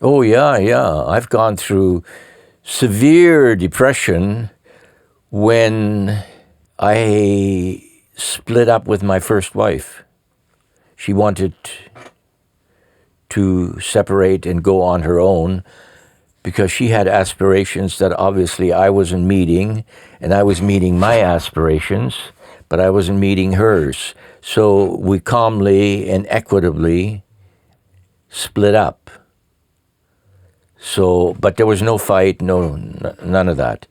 Oh, yeah, yeah. I've gone through severe depression when I split up with my first wife. She wanted to separate and go on her own because she had aspirations that obviously I wasn't meeting, and I was meeting my aspirations, but I wasn't meeting hers. So we calmly and equitably split up. So, but there was no fight, none of that.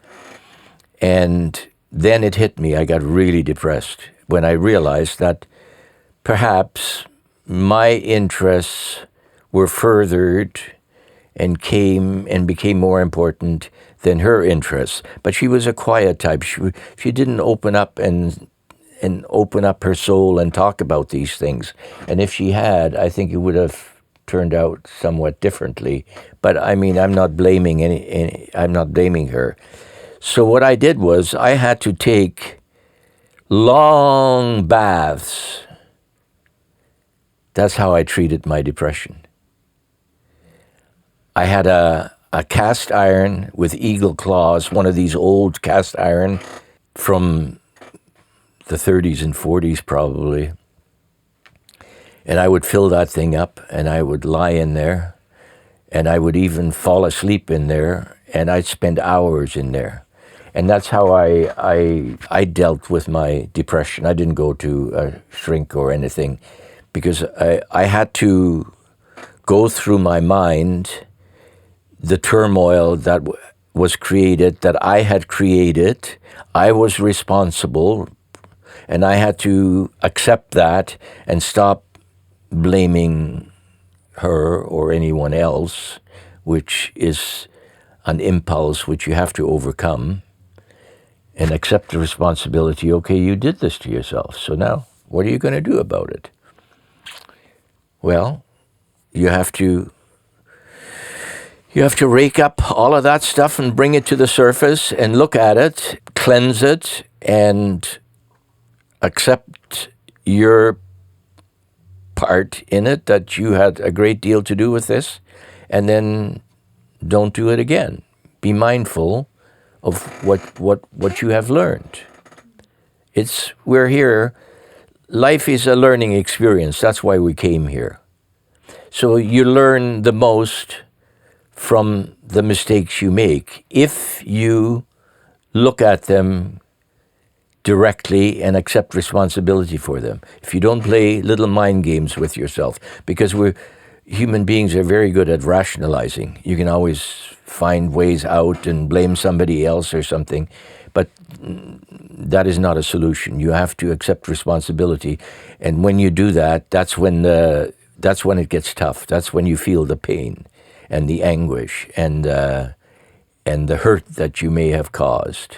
And then it hit me. I got really depressed when I realized that perhaps my interests were furthered and became more important than her interests. But she was a quiet type. She didn't open up and open up her soul and talk about these things. And if she had, I think it would have turned out somewhat differently. But I mean, I'm not blaming I'm not blaming her. So what I did was I had to take long baths. That's how I treated my depression. I had a cast iron with eagle claws, one of these old cast iron from the 30s and 40s probably. And I would fill that thing up and I would lie in there and I would even fall asleep in there and I'd spend hours in there. And that's how I dealt with my depression. I didn't go to a shrink or anything because I had to go through my mind the turmoil that was created, that I had created. I was responsible, and I had to accept that and stop blaming her or anyone else, which is an impulse which you have to overcome, and accept the responsibility. Okay, you did this to yourself, so now what are you going to do about it? Well, you have to rake up all of that stuff and bring it to the surface and look at it, cleanse it, and accept your part in it, that you had a great deal to do with this, and then don't do it again. Be mindful of what you have learned. We're here. Life is a learning experience. That's why we came here. So you learn the most from the mistakes you make if you look at them directly and accept responsibility for them. If you don't play little mind games with yourself, because human beings are very good at rationalizing. You can always find ways out and blame somebody else or something, but that is not a solution. You have to accept responsibility, and when you do that, that's when it gets tough. That's when you feel the pain and the anguish and the hurt that you may have caused.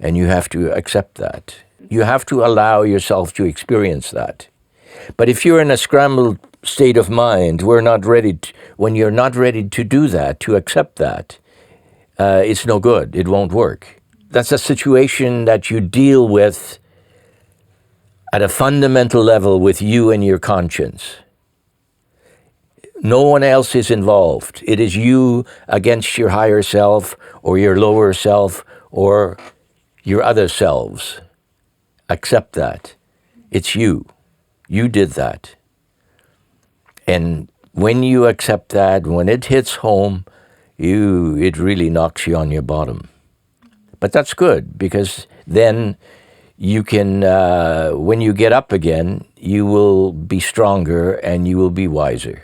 And you have to accept that. You have to allow yourself to experience that. But if you're in a scrambled state of mind, when you're not ready to do that, to accept that, it's no good. It won't work. That's a situation that you deal with at a fundamental level with you and your conscience. No one else is involved. It is you against your higher self or your lower self or your other selves. Accept that. It's you. You did that. And when you accept that, when it hits home, it really knocks you on your bottom. But that's good, because then you can, when you get up again, you will be stronger and you will be wiser.